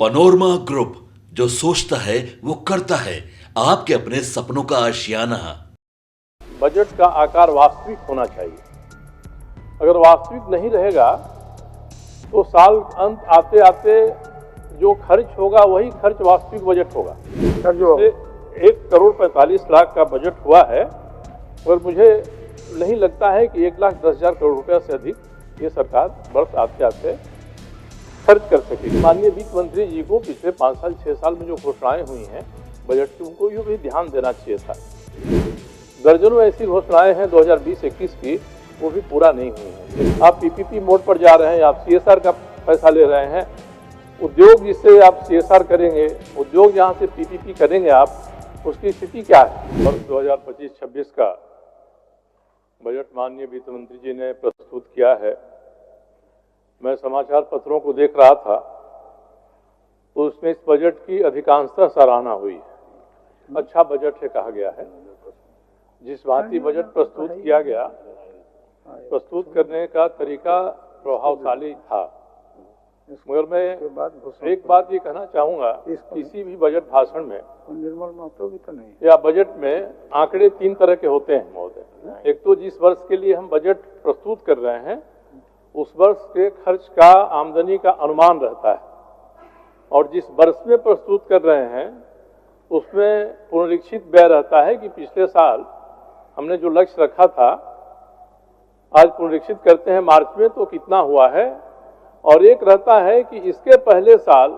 Panorama group, जो सोचता है वो करता है। आपके अपने सपनों का आशियाना। बजट का आकार वास्तविक होना चाहिए। अगर वास्तविक नहीं रहेगा तो साल अंत आते आते जो खर्च होगा वही खर्च वास्तविक बजट होगा। सर जो 1,45,00,000 का बजट हुआ है, और मुझे नहीं लगता है कि 1,10,000 करोड़ रुपया से अधिक ये सरकार वर्ष आते आते खर्च कर सकेगी। माननीय वित्त मंत्री जी को पिछले 5 साल 6 साल में जो घोषणाएं हुई हैं बजट की, उनको यूँ भी ध्यान देना चाहिए था। दर्जनों ऐसी घोषणाएं हैं 2020-21 की, वो भी पूरा नहीं हुई हैं। आप पीपीपी मोड पर जा रहे हैं, आप सीएसआर का पैसा ले रहे हैं। उद्योग जिससे आप सीएसआर करेंगे, उद्योग जहाँ से पीपीपी करेंगे आप, उसकी स्थिति क्या है? वर्ष 2025-26 का बजट माननीय वित्त मंत्री जी ने प्रस्तुत किया है। मैं समाचार पत्रों को देख रहा था तो उसमें इस बजट की अधिकांशतः सराहना हुई है। अच्छा बजट है कहा गया है। जिस भांति बजट प्रस्तुत किया गया, प्रस्तुत करने का तरीका प्रभावशाली था। मगर मैं एक बात ये कहना चाहूँगा, किसी भी बजट भाषण में या बजट में आंकड़े 3 तरह के होते हैं महोदय। एक तो जिस वर्ष के लिए हम बजट प्रस्तुत कर रहे हैं उस वर्ष के खर्च का, आमदनी का अनुमान रहता है, और जिस वर्ष में प्रस्तुत कर रहे हैं उसमें पुनरीक्षित व्यय रहता है कि पिछले साल हमने जो लक्ष्य रखा था, आज पुनरीक्षित करते हैं मार्च में तो कितना हुआ है। और एक रहता है कि इसके पहले साल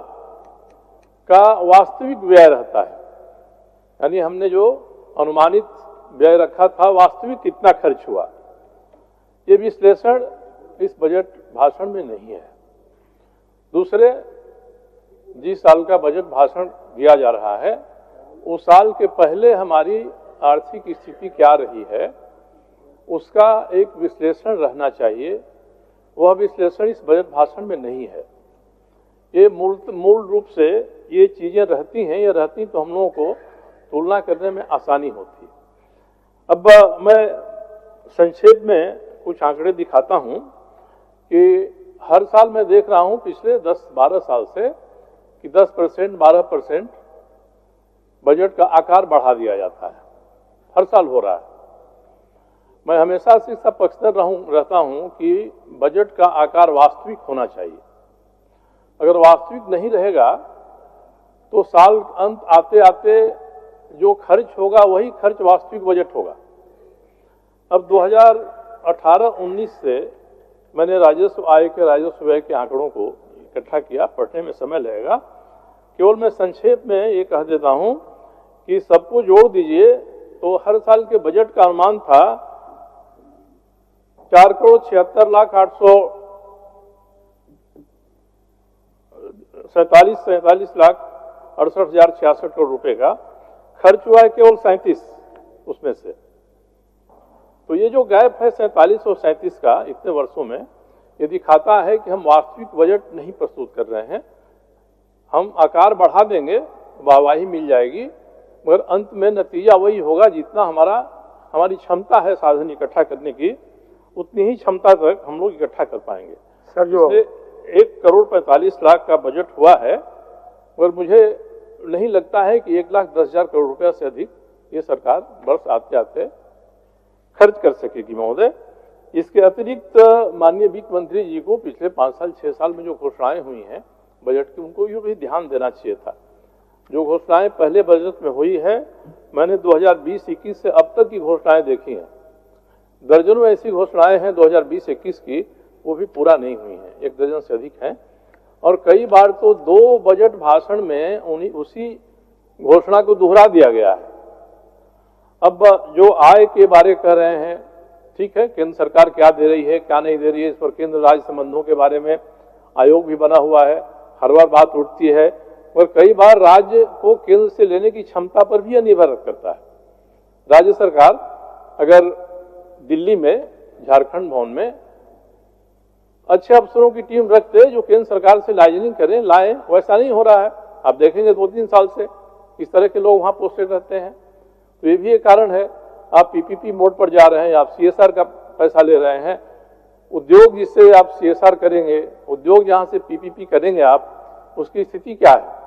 का वास्तविक व्यय रहता है, यानी हमने जो अनुमानित व्यय रखा था वास्तविक कितना खर्च हुआ। ये विश्लेषण इस बजट भाषण में नहीं है। दूसरे, जिस साल का बजट भाषण दिया जा रहा है उस साल के पहले हमारी आर्थिक स्थिति क्या रही है उसका एक विश्लेषण रहना चाहिए। वह विश्लेषण इस बजट भाषण में नहीं है। ये मूल रूप से ये चीजें रहती हैं, ये रहती तो हम लोगों को तुलना करने में आसानी होती। अब मैं संक्षेप में कुछ आंकड़े दिखाता हूं कि हर साल मैं देख रहा हूं पिछले 10-12 साल से कि 10%, 12% बजट का आकार बढ़ा दिया जाता है। हर साल हो रहा है। मैं हमेशा से इसका पक्षधर रहता हूं कि बजट का आकार वास्तविक होना चाहिए। अगर वास्तविक नहीं रहेगा तो साल अंत आते आते जो खर्च होगा वही खर्च वास्तविक बजट होगा। अब 2018-19 से मैंने राजस्व आय के, राजस्व व्यय के आंकड़ों को इकट्ठा किया। पढ़ने में समय लगेगा, केवल मैं संक्षेप में ये कह देता हूं कि सबको जोड़ दीजिए तो हर साल के बजट का अनुमान था 4,47,68,66 करोड़ रुपए का। खर्च हुआ है केवल 37 उसमें से। तो ये जो गैप है 47 और 37 का इतने वर्षों में, ये दिखाता है कि हम वास्तविक बजट नहीं प्रस्तुत कर रहे हैं। हम आकार बढ़ा देंगे, वाहवाही मिल जाएगी, मगर अंत में नतीजा वही होगा जितना हमारी क्षमता है साधन इकट्ठा करने की, उतनी ही क्षमता तक हम लोग इकट्ठा कर पाएंगे। सर जो 1,45,00,000 का बजट हुआ है, मगर मुझे नहीं लगता है कि 1,10,000 करोड़ रुपया से अधिक ये सरकार वर्ष आते आते खर्च कर सकेगी महोदय। इसके अतिरिक्त माननीय वित्त मंत्री जी को पिछले 5 साल 6 साल में जो घोषणाएं हुई हैं बजट की, उनको यूँ भी ध्यान देना चाहिए था। जो घोषणाएं पहले बजट में हुई है, मैंने 2020-21 से अब तक की घोषणाएं देखी हैं। दर्जनों ऐसी घोषणाएं हैं 2020-21 की, वो भी पूरा नहीं हुई हैं। 1 दर्जन से अधिक हैं, और कई बार तो 2 बजट भाषण में उसी घोषणा को दोहरा दिया गया है। अब जो आय के बारे कह रहे हैं, ठीक है, केंद्र सरकार क्या दे रही है क्या नहीं दे रही है, इस पर केंद्र राज्य संबंधों के बारे में आयोग भी बना हुआ है, हर बार बात उठती है। और कई बार राज्य को केंद्र से लेने की क्षमता पर भी यह निर्भर करता है। राज्य सरकार अगर दिल्ली में, झारखंड भवन में अच्छे अफसरों की टीम रखते जो केंद्र सरकार से लाइजनिंग करें, लाएं, वैसा नहीं हो रहा है। आप देखेंगे 2-3 साल से इस तरह के लोग वहां पोस्टेड रहते हैं। तो ये भी एक कारण है। आप पीपीपी मोड पर जा रहे हैं, आप सीएसआर का पैसा ले रहे हैं। उद्योग जिससे आप सीएसआर करेंगे, उद्योग जहां से पीपीपी करेंगे आप, उसकी स्थिति क्या है।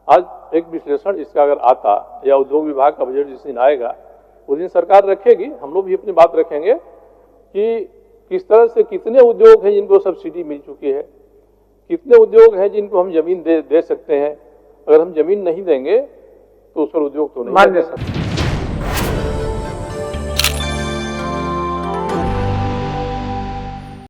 आज एक विश्लेषण इसका अगर आता या उद्योग विभाग का बजट जिस दिन आएगा उस दिन सरकार रखेगी, हम लोग भी अपनी बात रखेंगे कि किस तरह से कितने उद्योग हैं जिनको सब्सिडी मिल चुकी है, कितने उद्योग हैं जिनको हम जमीन दे सकते हैं। अगर हम जमीन नहीं देंगे तो उस पर उद्योग तो नहीं दे सकते।